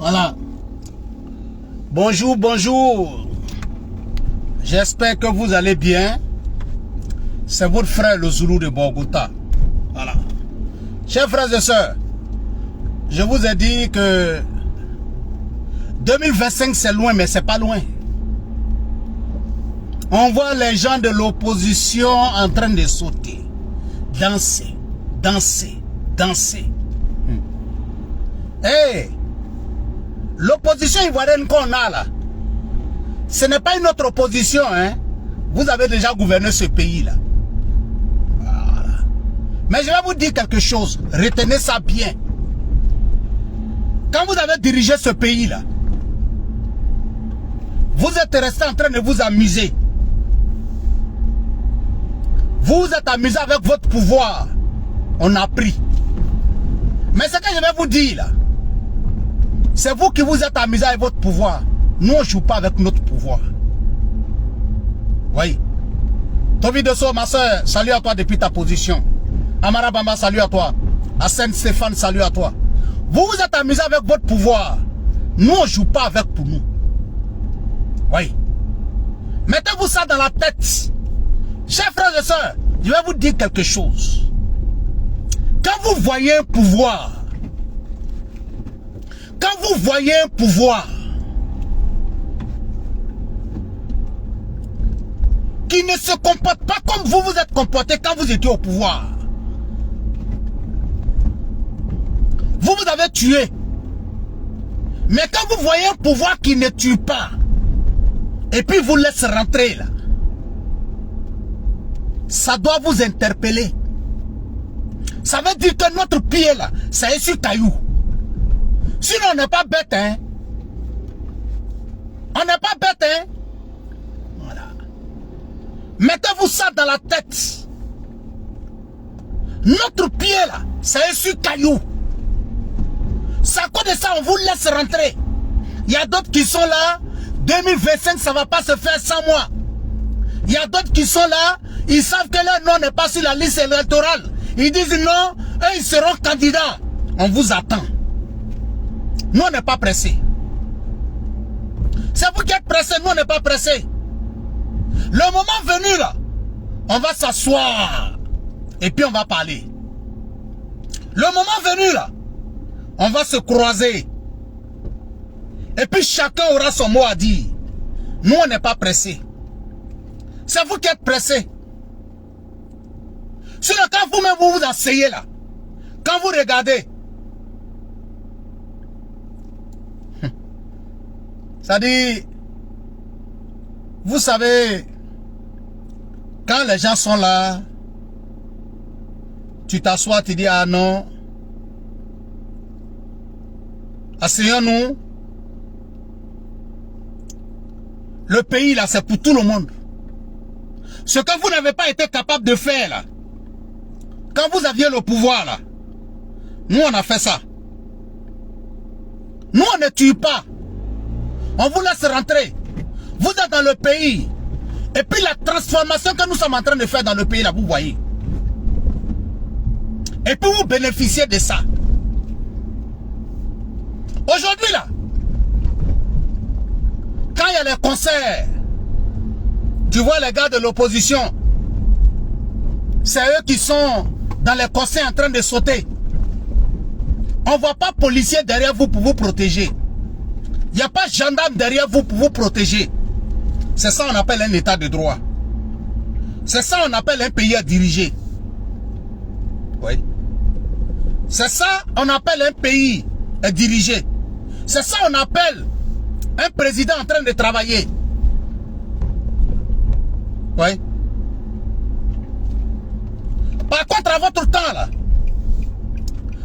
Voilà. Bonjour, bonjour. J'espère que vous allez bien. C'est votre frère le Zoulou de Bogota. Voilà. Chers frères et sœurs, je vous ai dit que 2025 c'est loin, mais c'est pas loin. On voit les gens de l'opposition en train de sauter, danser, danser, danser. Hey, l'opposition ivoirienne qu'on a là, ce n'est pas une autre opposition, hein. Vous avez déjà gouverné ce pays-là. Voilà. Mais je vais vous dire quelque chose, retenez ça bien. Quand vous avez dirigé ce pays-là, vous êtes resté en train de vous amuser. Vous vous êtes amusé avec votre pouvoir. On a pris. Mais ce que je vais vous dire là, c'est vous qui vous êtes amusé avec votre pouvoir. Nous, on ne joue pas avec notre pouvoir. Oui. Tobi Dosso, ma soeur, salut à toi depuis ta position. Amara Bamba, salut à toi. Hassan Stéphane, salut à toi. Vous vous êtes amusé avec votre pouvoir. Nous, on ne joue pas avec pour nous. Oui. Mettez-vous ça dans la tête. Chers frères et sœurs, je vais vous dire quelque chose. Quand vous voyez un pouvoir, qui ne se comporte pas comme vous vous êtes comporté quand vous étiez au pouvoir, vous avez tué. Mais quand vous voyez un pouvoir qui ne tue pas, et puis vous laisse rentrer là, ça doit vous interpeller. Ça veut dire que notre pied là, ça est sur caillou. Sinon on n'est pas bête, hein. On n'est pas bête, hein. Voilà. Mettez-vous ça dans la tête. Notre pied là, ça est sur caillou. C'est à cause de ça on vous laisse rentrer. Il y a d'autres qui sont là, 2025 ça ne va pas se faire sans moi. Il y a d'autres qui sont là, ils savent que leur nom n'est pas sur la liste électorale. Ils disent non, eux ils seront candidats. On vous attend. Nous on n'est pas pressés. C'est vous qui êtes pressés, nous on n'est pas pressés. Le moment venu là, on va s'asseoir et puis on va parler. Le moment venu là, on va se croiser. Et puis chacun aura son mot à dire. Nous on n'est pas pressés. C'est vous qui êtes pressés. Sinon quand vous-même vous vous asseyez là, quand vous regardez, ça dit, vous savez, quand les gens sont là, tu t'assois, tu dis ah non, asseyons-nous. Le pays là, c'est pour tout le monde. Ce que vous n'avez pas été capable de faire là, quand vous aviez le pouvoir là, nous on a fait ça. Nous on ne tue pas. On vous laisse rentrer. Vous êtes dans le pays. Et puis la transformation que nous sommes en train de faire dans le pays là, vous voyez. Et puis vous bénéficiez de ça. Aujourd'hui là, quand il y a les concerts, tu vois les gars de l'opposition, c'est eux qui sont dans les concerts en train de sauter. On ne voit pas policier derrière vous pour vous protéger. Il n'y a pas gendarme derrière vous pour vous protéger. C'est ça qu'on appelle un état de droit. C'est ça qu'on appelle un pays à diriger. Oui. C'est ça qu'on appelle un pays à diriger. C'est ça qu'on appelle un président en train de travailler. Oui. Par contre, à votre temps là,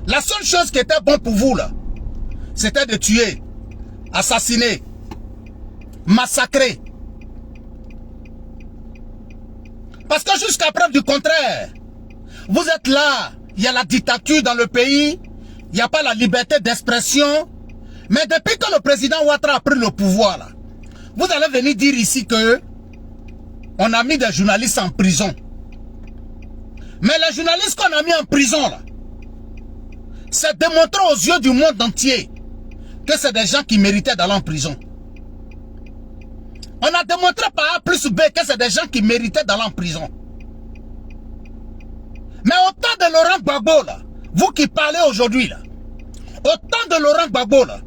la seule chose qui était bon pour vous là, c'était de tuer, assassiner, massacrer. Parce que jusqu'à preuve du contraire, vous êtes là, il y a la dictature dans le pays, il n'y a pas la liberté d'expression. Mais depuis que le président Ouattara a pris le pouvoir là, vous allez venir dire ici que on a mis des journalistes en prison. Mais les journalistes qu'on a mis en prison là, c'est démontrer aux yeux du monde entier que c'est des gens qui méritaient d'aller en prison. On a démontré par A plus B que c'est des gens qui méritaient d'aller en prison. Mais au temps de Laurent Gbagbo, là, vous qui parlez aujourd'hui, là, au temps de Laurent Gbagbo, là,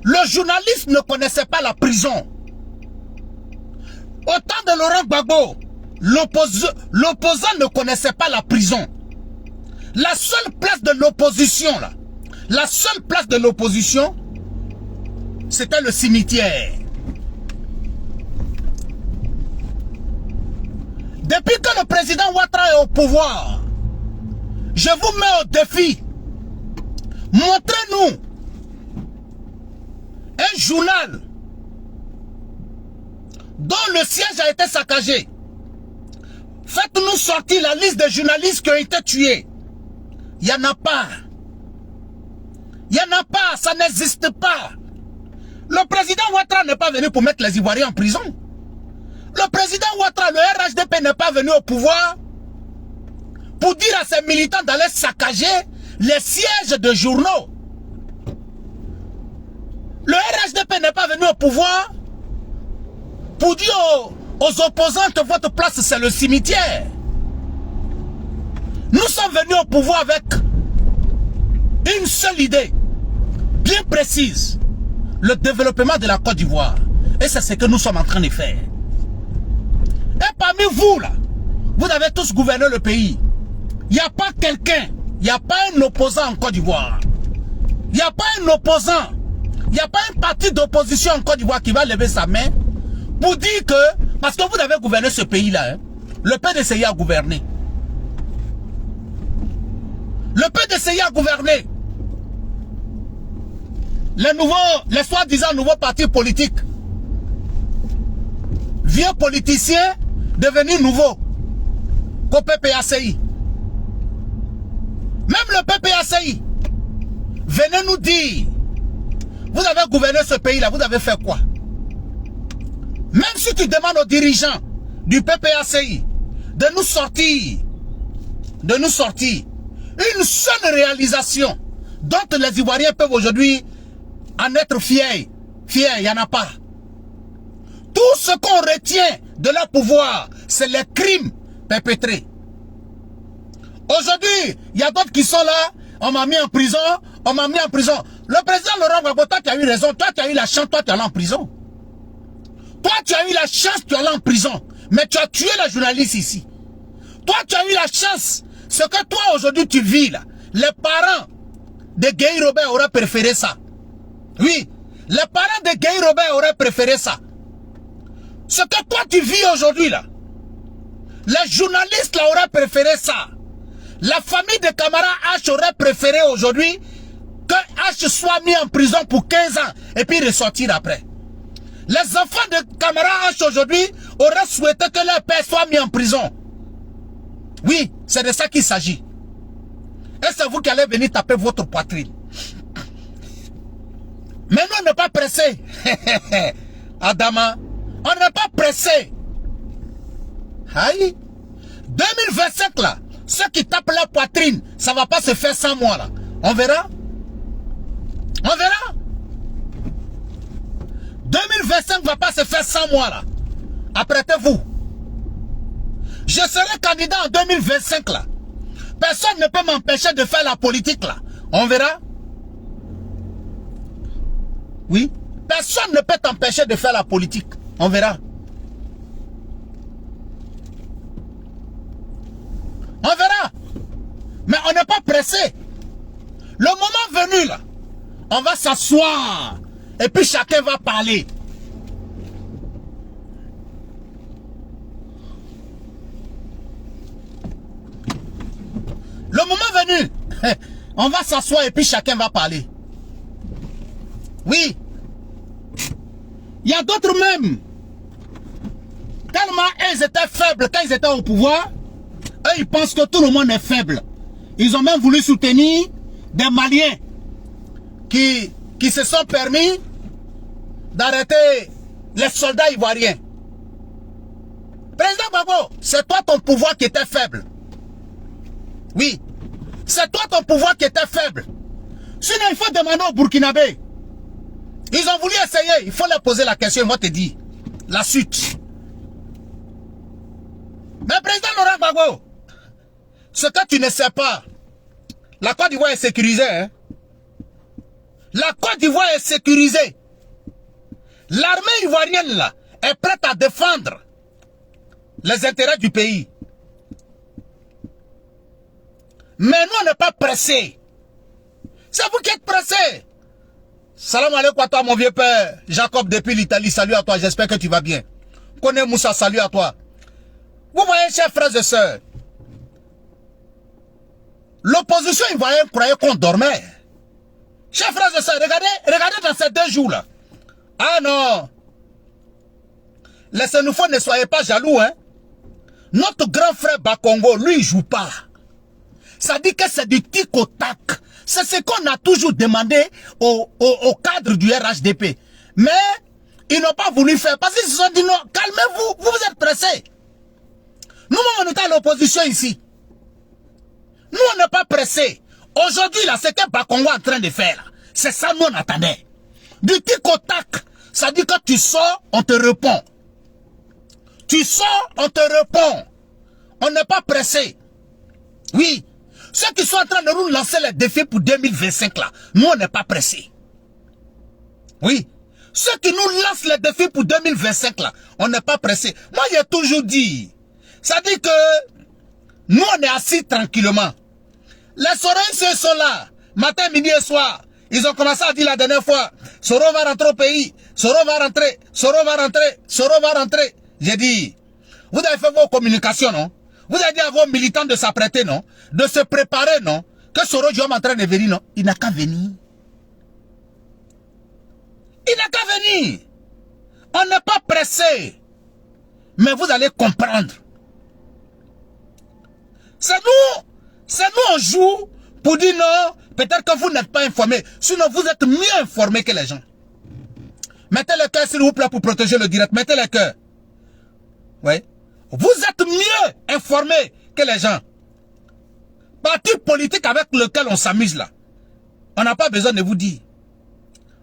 le journaliste ne connaissait pas la prison. Au temps de Laurent Gbagbo, l'opposant ne connaissait pas la prison. La seule place de l'opposition, là, la seule place de l'opposition, c'était le cimetière. Depuis que le président Ouattara est au pouvoir, je vous mets au défi. Montrez-nous un journal dont le siège a été saccagé. Faites-nous sortir la liste des journalistes qui ont été tués. Il n'y en a pas. Il n'y en a pas, ça n'existe pas. Le président Ouattara n'est pas venu pour mettre les Ivoiriens en prison. Le président Ouattara, le RHDP n'est pas venu au pouvoir pour dire à ses militants d'aller saccager les sièges de journaux. Le RHDP n'est pas venu au pouvoir pour dire aux opposants que votre place c'est le cimetière. Nous sommes venus au pouvoir avec une seule idée, bien précise, le développement de la Côte d'Ivoire. Et c'est ce que nous sommes en train de faire. Et parmi vous là, vous avez tous gouverné le pays. Il n'y a pas quelqu'un, il n'y a pas un opposant en Côte d'Ivoire. Il n'y a pas un opposant, il n'y a pas un parti d'opposition en Côte d'Ivoire qui va lever sa main pour dire que, parce que vous avez gouverné ce pays-là, hein, le PDCI a gouverné. Le PDCI a gouverné. Les soi-disant nouveaux partis politiques, vieux politiciens devenus nouveaux qu'au PPACI. Même le PPACI, venez nous dire, vous avez gouverné ce pays-là, vous avez fait quoi? Même si tu demandes aux dirigeants du PPACI de nous sortir une seule réalisation dont les Ivoiriens peuvent aujourd'hui en être fiers, il n'y en a pas. Tout ce qu'on retient de leur pouvoir, c'est les crimes perpétrés. Aujourd'hui, il y a d'autres qui sont là, on m'a mis en prison, on m'a mis en prison. Le président Laurent Gbagbo, toi tu as eu raison, toi tu as eu la chance, toi tu es allé en prison. Toi tu as eu la chance, tu es allé en prison. Mais tu as tué la journaliste ici. Toi tu as eu la chance. Ce que toi aujourd'hui tu vis là, les parents de Guy Robert auraient préféré ça. Oui, les parents de Guy Robert auraient préféré ça. Ce que toi tu vis aujourd'hui là, les journalistes là auraient préféré ça. La famille de Camara H aurait préféré aujourd'hui que H soit mis en prison pour 15 ans et puis ressortir après. Les enfants de Camara H aujourd'hui auraient souhaité que leur père soit mis en prison. Oui, c'est de ça qu'il s'agit. Et c'est vous qui allez venir taper votre poitrine. Mais nous, on n'est pas pressés. Adama, on n'est pas pressés. Aïe. 2025 là, ceux qui tapent leur poitrine, ça ne va pas se faire sans moi là. On verra. On verra. 2025 ne va pas se faire sans moi là. Apprêtez-vous. Je serai candidat en 2025 là. Personne ne peut m'empêcher de faire la politique là. On verra. Oui. Personne ne peut t'empêcher de faire la politique. On verra. On verra. Mais on n'est pas pressé. Le moment venu là, on va s'asseoir. Et puis chacun va parler. Le moment venu, on va s'asseoir et puis chacun va parler. Oui. Il y a d'autres même. Tellement ils étaient faibles quand ils étaient au pouvoir, eux ils pensent que tout le monde est faible. Ils ont même voulu soutenir des Maliens qui se sont permis d'arrêter les soldats ivoiriens. Président Gbagbo, c'est toi ton pouvoir qui était faible. Oui, c'est toi ton pouvoir qui était faible. Sinon il faut demander aux Burkinabés. Ils ont voulu essayer. Il faut leur poser la question. Ils vont te dire la suite. Mais président Laurent Gbagbo, ce que tu ne sais pas, la Côte d'Ivoire est sécurisée. Hein? La Côte d'Ivoire est sécurisée. L'armée ivoirienne là est prête à défendre les intérêts du pays. Mais nous, on n'est pas pressés. C'est vous qui êtes pressés. Salam alaikum à toi, mon vieux père. Jacob depuis l'Italie, salut à toi. J'espère que tu vas bien. Kone Moussa, salut à toi. Vous voyez, chers frères et sœurs, l'opposition ivoirienne croyait qu'on dormait. Chers frères et sœurs, regardez dans ces 2 jours-là. Ah non. Les xénophobes, ne soyez pas jaloux, hein. Notre grand frère Bakongo, lui, il joue pas. Ça dit que c'est du tic au tac. C'est ce qu'on a toujours demandé au cadre du RHDP. Mais ils n'ont pas voulu faire parce qu'ils se sont dit non, calmez-vous, vous êtes pressés. Nous, on est à l'opposition ici. Nous, on n'est pas pressés. Aujourd'hui, là, c'est que Bakongo est en train de faire. C'est ça, nous, on attendait. Du tic au tac. Ça dit que tu sors, on te répond. Tu sors, on te répond. On n'est pas pressés. Oui. Ceux qui sont en train de nous lancer les défis pour 2025 là, nous on n'est pas pressés. Oui. Ceux qui nous lancent les défis pour 2025 là, on n'est pas pressés. Moi j'ai toujours dit, ça dit que nous on est assis tranquillement. Les Sorensiens sont là, matin, midi et soir. Ils ont commencé à dire la dernière fois, Soro va rentrer au pays, Soro va rentrer, Soro va rentrer, Soro va rentrer. J'ai dit, vous avez fait vos communications, non? Vous avez dit à vos militants de s'apprêter, non? De se préparer, non? Que Soro Diom est en train de venir, non? Il n'a qu'à venir. Il n'a qu'à venir. On n'est pas pressé. Mais vous allez comprendre. C'est nous on joue pour dire non, peut-être que vous n'êtes pas informés. Sinon, vous êtes mieux informés que les gens. Mettez le cœur, s'il vous plaît, pour protéger le direct. Mettez le cœur. Oui. Vous êtes mieux informés que les gens. Parti politique avec lequel on s'amuse là. On n'a pas besoin de vous dire.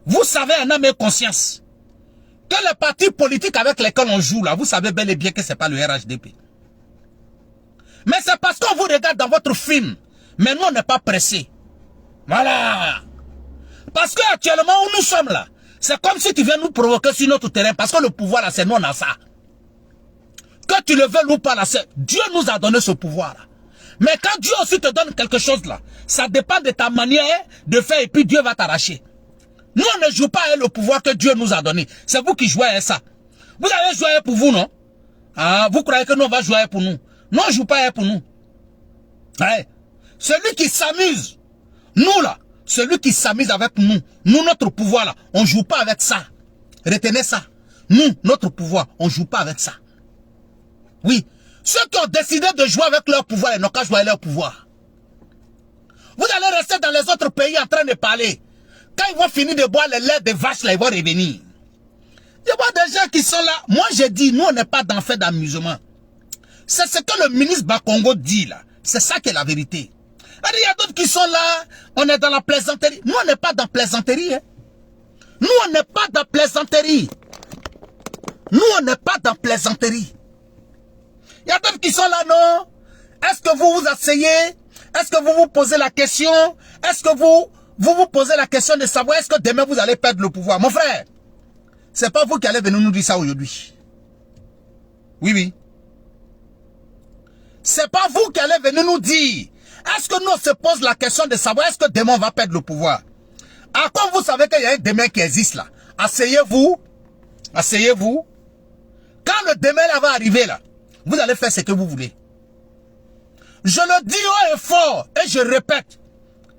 Vous savez en âme et conscience que les partis politiques avec lesquels on joue là, vous savez bel et bien que ce n'est pas le RHDP. Mais c'est parce qu'on vous regarde dans votre film. Mais nous on n'est pas pressés. Voilà. Parce que actuellement où nous sommes là, c'est comme si tu viens nous provoquer sur notre terrain. Parce que le pouvoir là, c'est nous on a ça. Que tu le veuilles ou pas là, Dieu nous a donné ce pouvoir là. Mais quand Dieu aussi te donne quelque chose là, ça dépend de ta manière de faire et puis Dieu va t'arracher. Nous on ne joue pas avec le pouvoir que Dieu nous a donné. C'est vous qui jouez avec ça. Vous avez joué pour vous, non? Ah, vous croyez que nous on va jouer pour nous? Non, on ne joue pas avec pour nous. Ouais. Celui qui s'amuse, nous là, celui qui s'amuse avec nous, notre pouvoir là, on ne joue pas avec ça. Retenez ça. Nous, notre pouvoir, on ne joue pas avec ça. Oui. Ceux qui ont décidé de jouer avec leur pouvoir, ils n'ont qu'à jouer avec leur pouvoir. Vous allez rester dans les autres pays en train de parler. Quand ils vont finir de boire le lait des vaches, là, ils vont revenir. Je vois des gens qui sont là. Moi, j'ai dit, nous, on n'est pas dans fait d'amusement. C'est ce que le ministre Bakongo dit, là. C'est ça qui est la vérité. Il y a d'autres qui sont là. On est dans la plaisanterie. Nous, on n'est pas dans plaisanterie. Hein. Nous, on n'est pas dans plaisanterie. Nous, on n'est pas dans plaisanterie. Il y a d'autres qui sont là, non? Est-ce que vous vous asseyez? Est-ce que vous vous posez la question? Est-ce que vous posez la question de savoir est-ce que demain vous allez perdre le pouvoir? Mon frère, c'est pas vous qui allez venir nous dire ça aujourd'hui. Oui, oui. C'est pas vous qui allez venir nous dire. Est-ce que nous on se pose la question de savoir est-ce que demain on va perdre le pouvoir? À quoi vous savez qu'il y a un demain qui existe là? Asseyez-vous. Asseyez-vous. Quand le demain là va arriver là, vous allez faire ce que vous voulez. Je le dis haut et fort et je répète.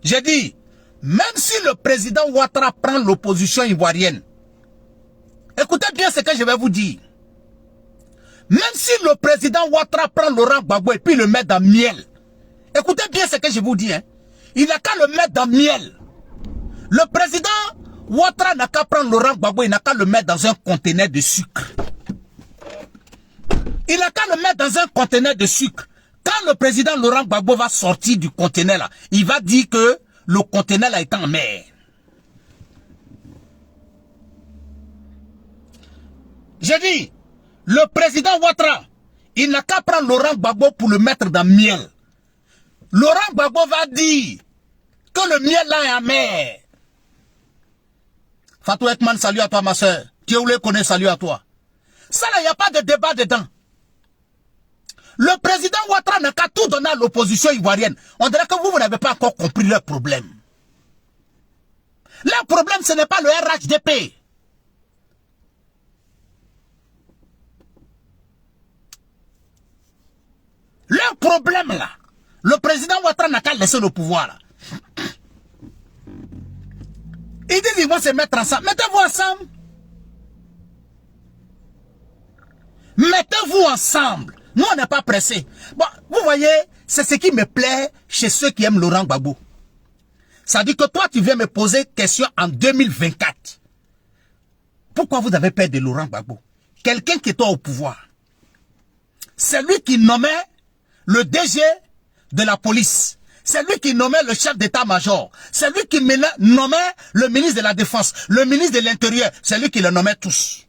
J'ai dit, même si le président Ouattara prend l'opposition ivoirienne, écoutez bien ce que je vais vous dire. Même si le président Ouattara prend Laurent Gbagbo et puis le met dans miel, écoutez bien ce que je vous dis. Hein. Il n'a qu'à le mettre dans miel. Le président Ouattara n'a qu'à prendre Laurent Gbagbo, il n'a qu'à le mettre dans un conteneur de sucre. Il n'a qu'à le mettre dans un conteneur de sucre. Quand le président Laurent Gbagbo va sortir du conteneur là, il va dire que le conteneur là est en mer. J'ai dit, le président Ouattara, il n'a qu'à prendre Laurent Gbagbo pour le mettre dans le miel. Laurent Gbagbo va dire que le miel là est amer. Fatou Ekman, salut à toi ma soeur. Tioulé connaît, salut à toi. Ça là, il n'y a pas de débat dedans. Le président Ouattara n'a qu'à tout donner à l'opposition ivoirienne. On dirait que vous n'avez pas encore compris leur problème. Leur problème, ce n'est pas le RHDP. Leur problème là, le président Ouattara n'a qu'à laisser le pouvoir là. Ils disent qu'ils vont se mettre ensemble. Mettez-vous ensemble. Mettez-vous ensemble. Nous, on n'est pas pressés. Bon, vous voyez, c'est ce qui me plaît chez ceux qui aiment Laurent Gbagbo. Ça dit que toi, tu viens me poser question en 2024. Pourquoi vous avez peur de Laurent Gbagbo? Quelqu'un qui est au pouvoir. C'est lui qui nommait le DG de la police. C'est lui qui nommait le chef d'état-major. C'est lui qui nommait le ministre de la Défense, le ministre de l'Intérieur. C'est lui qui les nommait tous.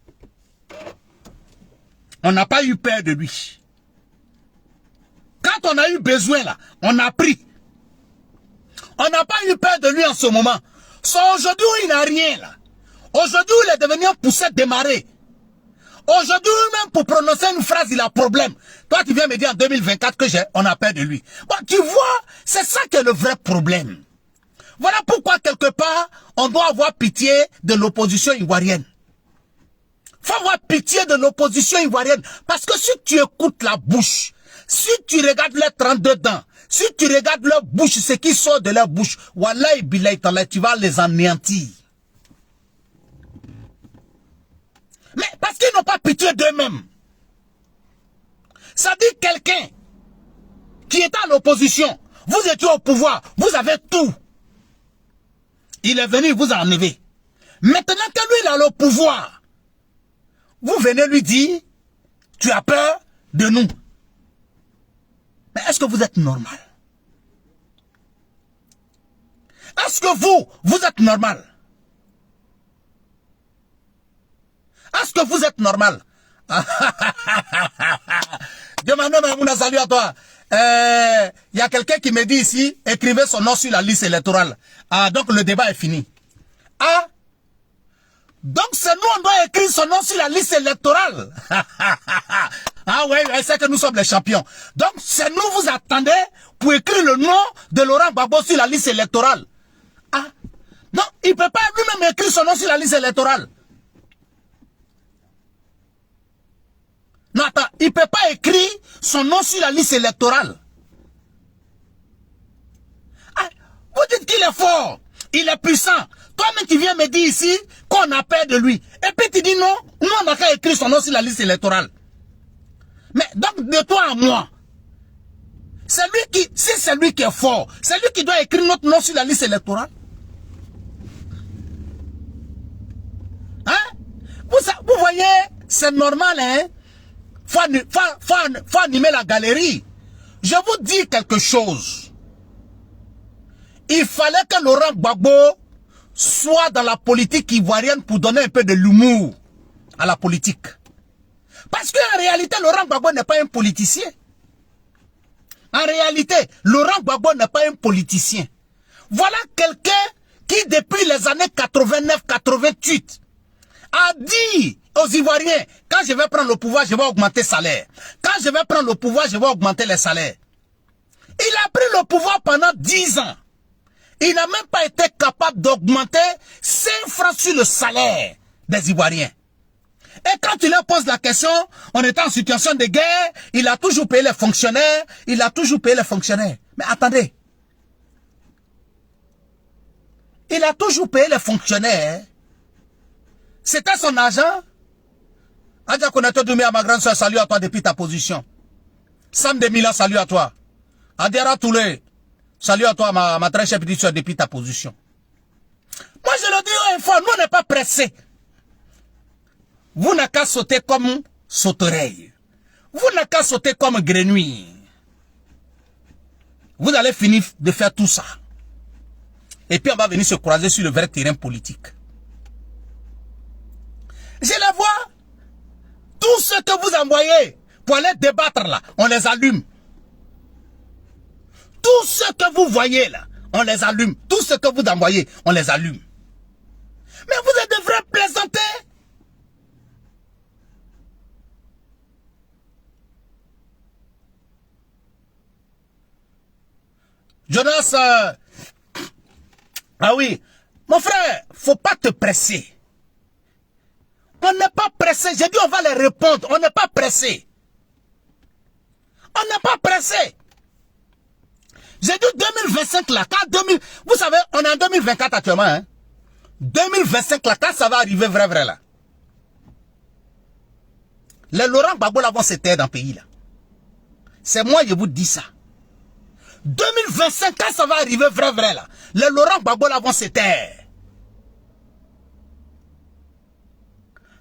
On n'a pas eu peur de lui. Quand on a eu besoin là, on a pris. On n'a pas eu peur de lui en ce moment. Aujourd'hui, il n'a rien là. Aujourd'hui, il est devenu un poussette démarré. Aujourd'hui, même pour prononcer une phrase, il a problème. Toi, tu viens me dire en 2024 que on a peur de lui. Bon, tu vois, c'est ça qui est le vrai problème. Voilà pourquoi, quelque part, on doit avoir pitié de l'opposition ivoirienne. Faut avoir pitié de l'opposition ivoirienne. Parce que si tu écoutes la bouche, si tu regardes les 32 dents, si tu regardes leur bouche, ce qui sort de leur bouche, wallahi billahi ta'ala, tu vas les anéantir. Mais parce qu'ils n'ont pas pitié d'eux-mêmes. Ça dit quelqu'un qui est à l'opposition, vous étiez au pouvoir, vous avez tout. Il est venu vous enlever. Maintenant que lui il a le pouvoir, vous venez lui dire, tu as peur de nous. Mais est-ce que vous êtes normal? Est-ce que vous êtes normal? Est-ce que vous êtes normal? Demandez Mamouna, salut à toi. Il y a quelqu'un qui me dit ici, écrivez son nom sur la liste électorale. Ah, donc le débat est fini. Ah, donc c'est nous, on doit écrire son nom sur la liste électorale. Ah ouais, c'est que nous sommes les champions. Donc c'est nous, vous attendez pour écrire le nom de Laurent Gbagbo sur la liste électorale. Ah, non, il ne peut pas lui-même écrire son nom sur la liste électorale. Non, attends, il ne peut pas écrire son nom sur la liste électorale. Ah, vous dites qu'il est fort, il est puissant. Toi-même qui viens me dire ici qu'on a peur de lui. Et puis tu dis non, nous on n'a qu'à écrire son nom sur la liste électorale. Mais donc de toi à moi, c'est lui qui, si c'est lui qui est fort, c'est lui qui doit écrire notre nom sur la liste électorale. Hein? Vous voyez, c'est normal, hein? Faut animer la galerie. Je vous dis quelque chose. Il fallait que Laurent Gbagbo soit dans la politique ivoirienne pour donner un peu de l'humour à la politique. Parce qu'en réalité, Laurent Gbagbo n'est pas un politicien. En réalité, Laurent Gbagbo n'est pas un politicien. Voilà quelqu'un qui, depuis les années 89-88, a dit aux Ivoiriens, quand je vais prendre le pouvoir, je vais augmenter le salaire. Quand je vais prendre le pouvoir, je vais augmenter les salaires. Il a pris le pouvoir pendant 10 ans. Il n'a même pas été capable d'augmenter 5 francs sur le salaire des Ivoiriens. Et quand tu leur poses la question, on est en situation de guerre, il a toujours payé les fonctionnaires, il a toujours payé les fonctionnaires. Mais attendez. Il a toujours payé les fonctionnaires. C'était son argent. Adja Konato Doumia, ma grande soeur, salut à toi depuis ta position. Sam de Milan, salut à toi. Adira Toulé, salut à toi, ma très chère petite soeur, depuis ta position. Moi, je le dis une fois, nous, on n'est pas pressés. Vous n'avez qu'à sauter comme sauterelle. Vous n'avez qu'à sauter comme grenouille. Vous allez finir de faire tout ça. Et puis, on va venir se croiser sur le vrai terrain politique. Je les vois. Tous ceux que vous envoyez pour aller débattre là, on les allume. Tous ceux que vous voyez là, on les allume. Tous ceux que vous envoyez, on les allume. Mais vous êtes de vrais plaisantins. Jonas, ah oui, mon frère, faut pas te presser. On n'est pas pressé. J'ai dit on va les répondre. On n'est pas pressé. On n'est pas pressé. J'ai dit 2025 là, vous savez, on est en 2024 actuellement. Hein? 2025 là, quand ça va arriver vrai là. Les Laurent Gbagbo là vont se taire dans le pays là. C'est moi je vous dis ça. 2025 quand ça va arriver vrai là. Les Laurent Gbagbo là vont se taire.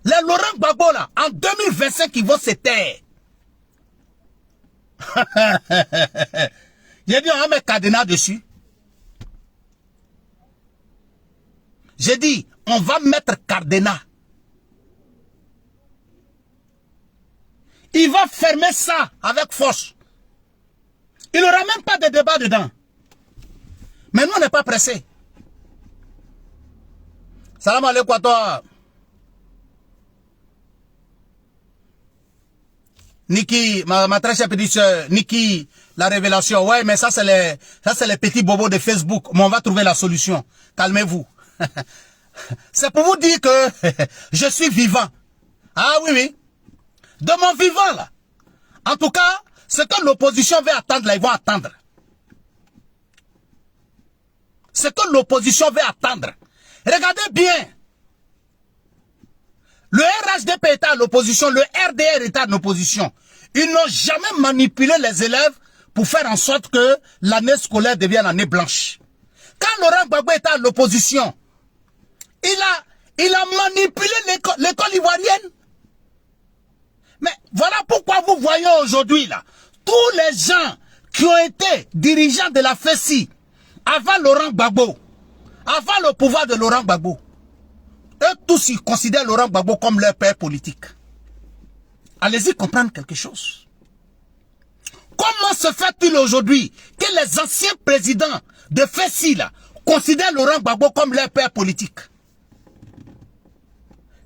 Les Laurent Gbagbo là, en 2025 ils vont se taire. J'ai dit on va mettre Cardena dessus. J'ai dit on va mettre Cardena. Il va fermer ça avec force. Il n'y aura même pas de débat dedans. Mais nous on n'est pas pressés. Salam alaikum à toi. Niki, ma très chère petite soeur, Niki, la révélation. Ouais, mais ça c'est les petits bobos de Facebook. Mais on va trouver la solution. Calmez-vous. C'est pour vous dire que je suis vivant. Ah oui, oui. De mon vivant là. En tout cas, ce que l'opposition veut attendre là, ils vont attendre. Ce que l'opposition veut attendre. Regardez bien. Le RHDP est à l'opposition, le RDR est à l'opposition. Ils n'ont jamais manipulé les élèves pour faire en sorte que l'année scolaire devienne l'année blanche. Quand Laurent Gbagbo est à l'opposition, il a manipulé l'école ivoirienne. Mais voilà pourquoi vous voyez aujourd'hui là, tous les gens qui ont été dirigeants de la FESI avant Laurent Gbagbo, avant le pouvoir de Laurent Gbagbo, eux tous ils considèrent Laurent Gbagbo comme leur père politique. Allez-y comprendre quelque chose. Comment se fait-il aujourd'hui que les anciens présidents de FESI là considèrent Laurent Gbagbo comme leur père politique?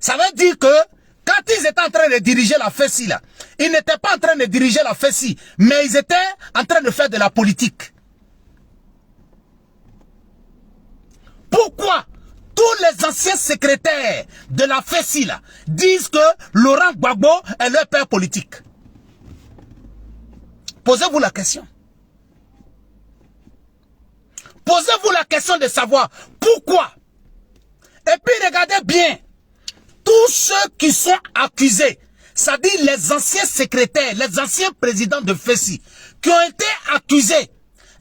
Ça veut dire que quand ils étaient en train de diriger la FESI là, ils n'étaient pas en train de diriger la FESI, mais ils étaient en train de faire de la politique. Pourquoi tous les anciens secrétaires de la FESI là disent que Laurent Gbagbo est leur père politique? Posez-vous la question. Posez-vous la question de savoir pourquoi. Et puis regardez bien, tous ceux qui sont accusés, c'est-à-dire les anciens secrétaires, les anciens présidents de FESI, qui ont été accusés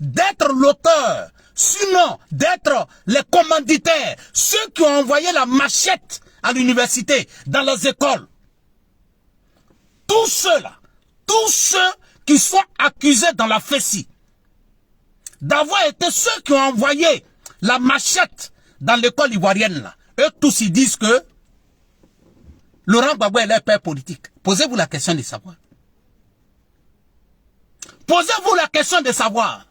d'être l'auteur, sinon d'être les commanditaires, ceux qui ont envoyé la machette à l'université, dans les écoles. Tous ceux-là, tous ceux qui sont accusés dans la FESI, d'avoir été ceux qui ont envoyé la machette dans l'école ivoirienne, là, eux tous ils disent que Laurent Gbagbo est leur père politique. Posez-vous la question de savoir. Posez-vous la question de savoir.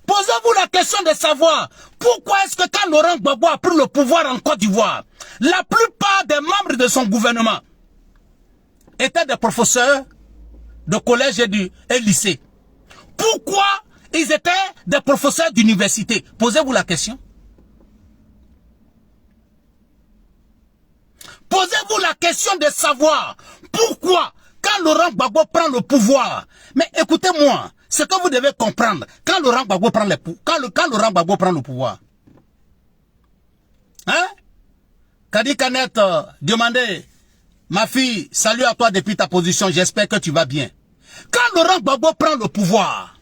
Posez-vous la question de savoir pourquoi est-ce que quand Laurent Gbagbo a pris le pouvoir en Côte d'Ivoire, la plupart des membres de son gouvernement étaient des professeurs de collège et lycée. Pourquoi ils étaient des professeurs d'université? Posez-vous la question. Posez-vous la question de savoir pourquoi quand Laurent Gbagbo prend le pouvoir. Mais écoutez-moi, ce que vous devez comprendre, quand Laurent Gbagbo prend le pouvoir, hein? Kadi Kanet demandez, ma fille, salut à toi depuis ta position, j'espère que tu vas bien. Quand Laurent Gbagbo prend le pouvoir,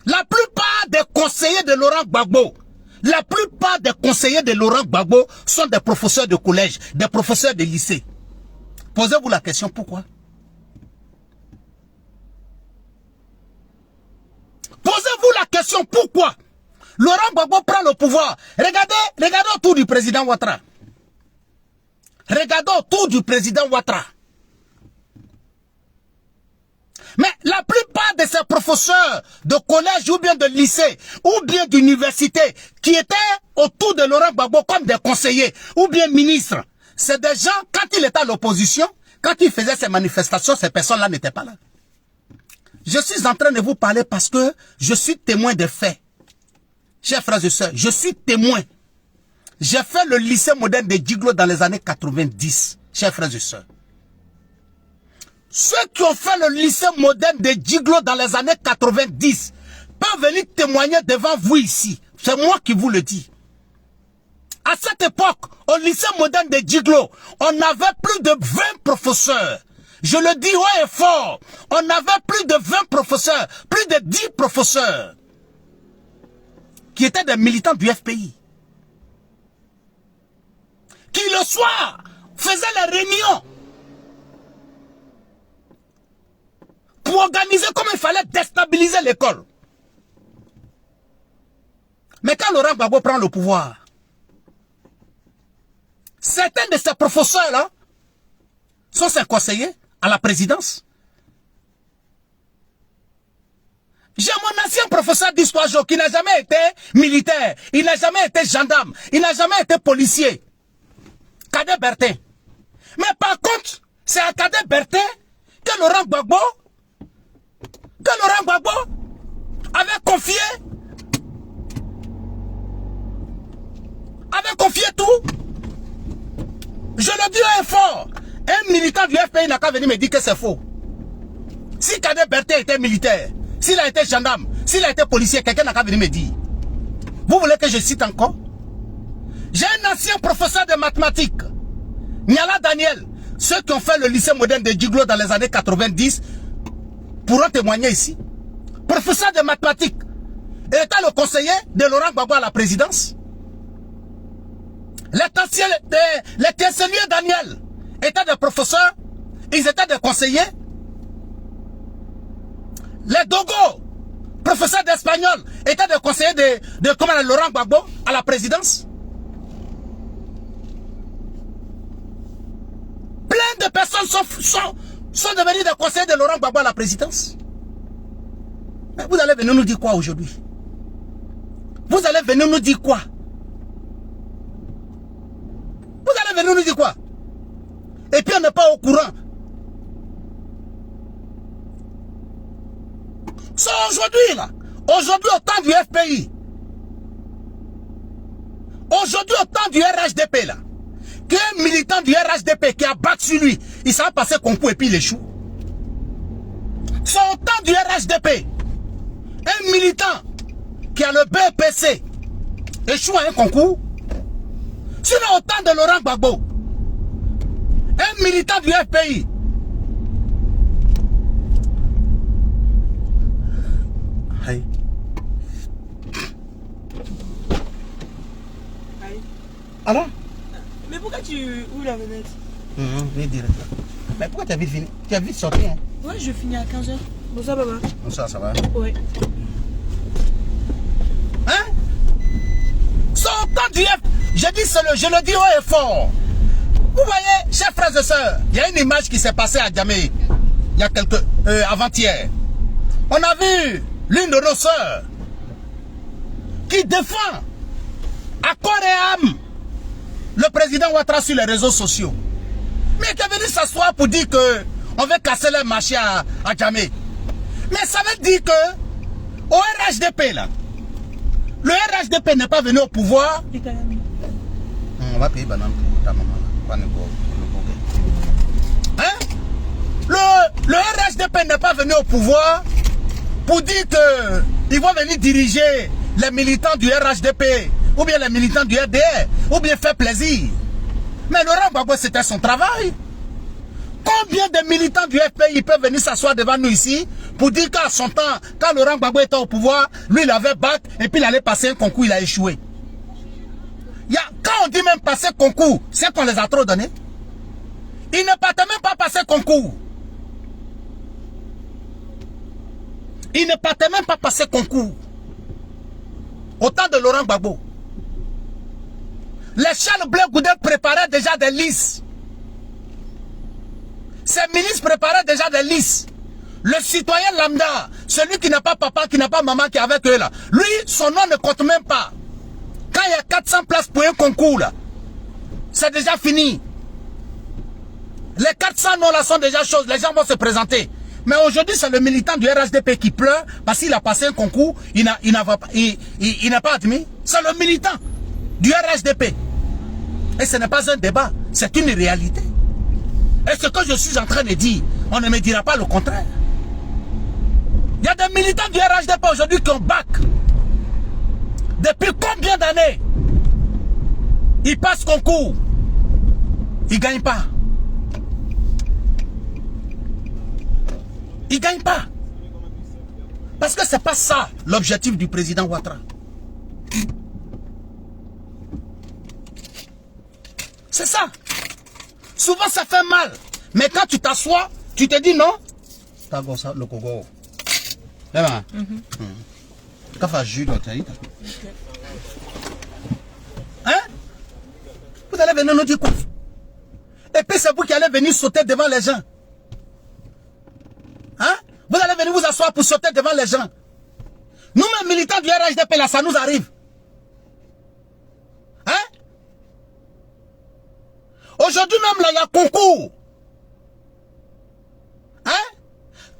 la plupart des conseillers de Laurent Gbagbo, la plupart des conseillers de Laurent Gbagbo sont des professeurs de collège, des professeurs de lycée. Posez-vous la question, pourquoi? Posez-vous la question, pourquoi? Laurent Gbagbo prend le pouvoir. Regardez autour du président Ouattara. Regardez autour du président Ouattara. Mais la plupart de ces professeurs de collège ou bien de lycée ou bien d'université qui étaient autour de Laurent Gbagbo comme des conseillers ou bien ministres, c'est des gens, quand il était à l'opposition, quand il faisait ses manifestations, ces personnes-là n'étaient pas là. Je suis en train de vous parler parce que je suis témoin des faits. Chers frères et sœurs, je suis témoin. J'ai fait le lycée moderne de Djiglo dans les années 90, chers frères et sœurs. Ceux qui ont fait le lycée moderne de Djiglo dans les années 90 peuvent venir témoigner devant vous ici. C'est moi qui vous le dis. À cette époque, au lycée moderne de Djiglo, on avait plus de 20 professeurs. Je le dis haut et fort. On avait plus de 20 professeurs, plus de 10 professeurs qui étaient des militants du FPI. Qui le soir faisaient les réunions pour organiser comment il fallait déstabiliser l'école. Mais quand Laurent Gbagbo prend le pouvoir, certains de ces professeurs-là sont ses conseillers à la présidence. J'ai mon ancien professeur d'histoire qui n'a jamais été militaire, il n'a jamais été gendarme, il n'a jamais été policier. Cadet Bertin. Mais par contre, c'est à Cadet Bertin que Laurent Gbagbo avait confié tout. Je le dis haut et fort. Un militant du FPI n'a qu'à venir me dire que c'est faux. Si Cadet Bertin était militaire, s'il a été gendarme, s'il a été policier, quelqu'un n'a qu'à venir me dire. Vous voulez que je cite encore? J'ai un ancien professeur de mathématiques, Niala Daniel. Ceux qui ont fait le lycée moderne de Djiglo dans les années 90 pourront témoigner ici. Professeur de mathématiques. Il était le conseiller de Laurent Gbagbo à la présidence. Les chanceliers Daniel étaient des professeurs, ils étaient des conseillers. Les Dogo, professeurs d'espagnol, étaient des conseillers de Laurent Gbagbo à la présidence. Plein de personnes sont devenues des conseillers de Laurent Gbagbo à la présidence. Mais vous allez venir nous dire quoi aujourd'hui? Vous allez venir nous dire quoi? Vous allez venir nous dire quoi? Et puis on n'est pas au courant. C'est aujourd'hui là. Aujourd'hui au temps du FPI. Aujourd'hui au temps du RHDP là. Qu'un militant du RHDP qui a battu lui, il s'est passé concours et puis il échoue. C'est au temps du RHDP. Un militant qui a le BPC échoue à un concours. Sinon au temps de Laurent Gbagbo, un militant du FPI hey. Alors? Mais pourquoi tu ouvres la fenêtre? Oui, direct. Mais pourquoi tu as vite fini? Tu as vite sorti, hein? Ouais, je finis à 15h. Bonsoir, papa. Bonsoir, ça va? Ouais. Hein? C'est au temps du FPI. Je le dis haut et fort. Vous voyez, chers frères et sœurs, il y a une image qui s'est passée à Djamé il y a avant-hier. On a vu l'une de nos sœurs qui défend à corps et âme le président Ouattara sur les réseaux sociaux. Mais qui est venu s'asseoir pour dire que on veut casser le marché à Djamé. Mais ça veut dire que au RHDP là, le RHDP n'est pas venu au pouvoir. On va payer banane pour ta maman. Hein? Le RHDP n'est pas venu au pouvoir pour dire que ils vont venir diriger les militants du RHDP ou bien les militants du RDR ou bien faire plaisir. Mais Laurent Gbagbo, c'était son travail. Combien de militants du FPI peuvent venir s'asseoir devant nous ici pour dire qu'à son temps, quand Laurent Gbagbo était au pouvoir, lui il avait bac et puis il allait passer un concours, il a échoué. Quand on dit même passer concours, c'est qu'on les a trop donnés. Ils ne partaient même pas passer concours. Ils ne partaient même pas passer concours. Au temps de Laurent Gbagbo. Les Charles Blé Goudel préparaient déjà des listes Ces ministres préparaient déjà des listes. Le citoyen lambda, celui qui n'a pas papa, qui n'a pas maman, qui est avec eux là, lui, son nom ne compte même pas. Quand il y a 400 places pour un concours là, c'est déjà fini. Les 400 noms là sont déjà choses, les gens vont se présenter. Mais aujourd'hui, c'est le militant du RHDP qui pleure parce qu'il a passé un concours, il n'a pas admis. C'est le militant du RHDP. Et ce n'est pas un débat, c'est une réalité. Et ce que je suis en train de dire, on ne me dira pas le contraire. Il y a des militants du RHDP aujourd'hui qui ont bac. Depuis combien d'années ils passent concours, ils ne gagnent pas. Ils ne gagnent pas. Parce que ce n'est pas ça l'objectif du président Ouattara. C'est ça. Souvent ça fait mal. Mais quand tu t'assois, tu te dis non. Le Congo. Hein? Vous allez venir nous dire quoi? Et puis c'est vous qui allez venir sauter devant les gens. Hein? Vous allez venir vous asseoir pour sauter devant les gens. Nous-mêmes militants du RHDP là, ça nous arrive. Hein? Aujourd'hui même là, il y a concours. Hein?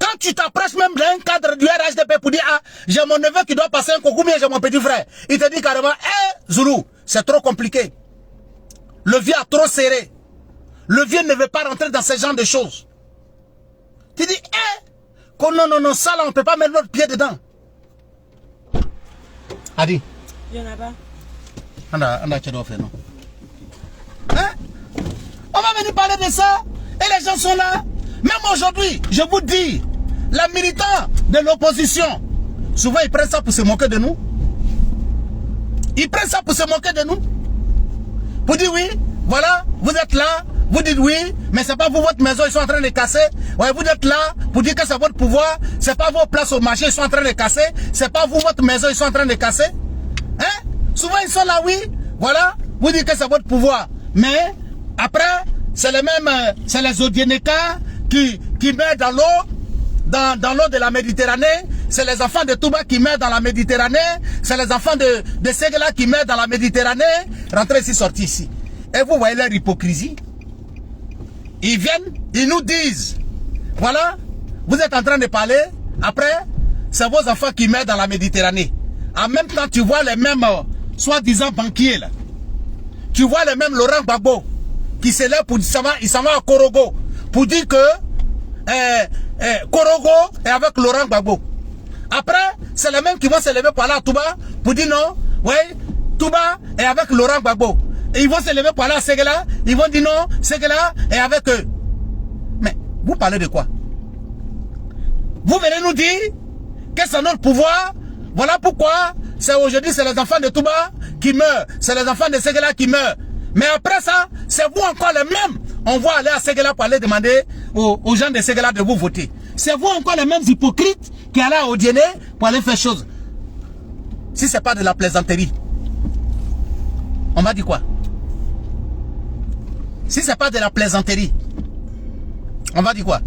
Quand tu t'approches même d'un cadre du RHDP pour dire ah, j'ai mon neveu qui doit passer un concours, mais j'ai mon petit frère. Il te dit carrément, Zoulou, c'est trop compliqué. Le vieux a trop serré. Le vieux ne veut pas rentrer dans ce genre de choses. Tu dis, non, ça là, on ne peut pas mettre notre pied dedans. Adi. Il n'y en a pas. On va venir parler de ça. Et les gens sont là. Même aujourd'hui, je vous dis, les militants de l'opposition, souvent ils prennent ça pour se moquer de nous. Ils prennent ça pour se moquer de nous. Vous dites oui, voilà, vous êtes là, vous dites oui, mais c'est pas vous, votre maison, ils sont en train de casser. Ouais, vous êtes là pour dire que c'est votre pouvoir, c'est pas vos places au marché, ils sont en train de casser. C'est pas vous, votre maison, ils sont en train de casser. Hein? Souvent ils sont là, oui, voilà, vous dites que c'est votre pouvoir. Mais après, c'est les mêmes, c'est les Odieneka qui meurent dans l'eau, dans l'eau de la Méditerranée. C'est les enfants de Touba qui meurent dans la Méditerranée. C'est les enfants de Ségala qui meurent dans la Méditerranée. Rentrez ici, sortez ici. Et vous voyez leur hypocrisie. Ils viennent, ils nous disent, voilà, vous êtes en train de parler, après, c'est vos enfants qui meurent dans la Méditerranée. En même temps, tu vois les mêmes, soi-disant banquiers, là. Tu vois les mêmes Laurent Gbagbo, qui se lève pour dire, il s'en va à Korogo, pour dire que Korogo est avec Laurent Gbagbo. Après, c'est les mêmes qui vont se lever pour aller à Touba, pour dire non, oui, Touba est avec Laurent Gbagbo. Et ils vont se lever pour aller à Ségala, ils vont dire non, Ségala est avec eux. Mais, vous parlez de quoi? Vous venez nous dire que c'est notre pouvoir, voilà pourquoi, c'est aujourd'hui, c'est les enfants de Touba qui meurent, c'est les enfants de Ségala qui meurent. Mais après ça, c'est vous encore les mêmes. On va aller à Ségala pour aller demander aux gens de Ségala de vous voter. C'est vous encore les mêmes hypocrites qui allaient à Odiéné pour aller faire chose. Si ce n'est pas de la plaisanterie, on m'a dit quoi? Si ce n'est pas de la plaisanterie, on va dire quoi?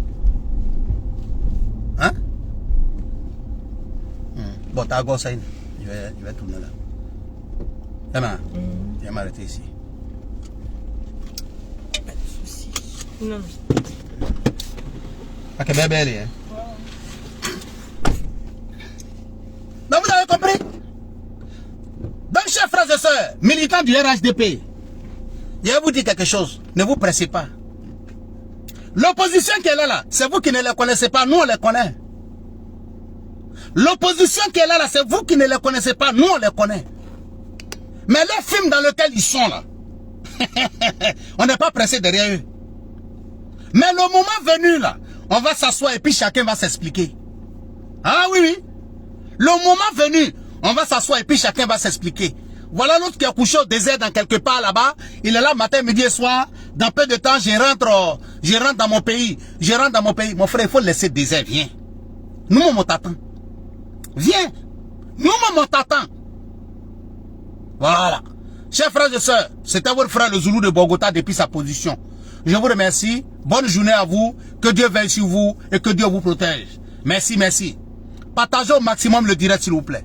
Hein? Bon, t'as gosse, je vais tourner là. Demain, je vais m'arrêter ici. Pas de soucis. Non. Ok, bébé, hein? Donc vous avez compris? Donc, chers frères et sœurs, militants du RHDP, je vais vous dire quelque chose. Ne vous pressez pas. L'opposition qui est là, c'est vous qui ne les connaissez pas. Nous, on les connaît. L'opposition qui est là, c'est vous qui ne les connaissez pas. Nous, on les connaît. Mais les films dans lesquels ils sont là, on n'est pas pressé derrière eux. Mais le moment venu là, on va s'asseoir et puis chacun va s'expliquer. Ah oui, oui. Le moment venu, on va s'asseoir et puis chacun va s'expliquer. Voilà l'autre qui a couché au désert dans quelque part là-bas. Il est là matin, midi et soir. Dans peu de temps, je rentre dans mon pays. Je rentre dans mon pays. Mon frère, il faut laisser le désert. Viens. Nous, on t'attend. Viens. Nous, on t'attend. Voilà. Chers frères et sœurs, c'était votre frère le Zoulou de Bogota depuis sa position. Je vous remercie. Bonne journée à vous. Que Dieu veille sur vous et que Dieu vous protège. Merci, merci. Partagez au maximum le direct, s'il vous plaît.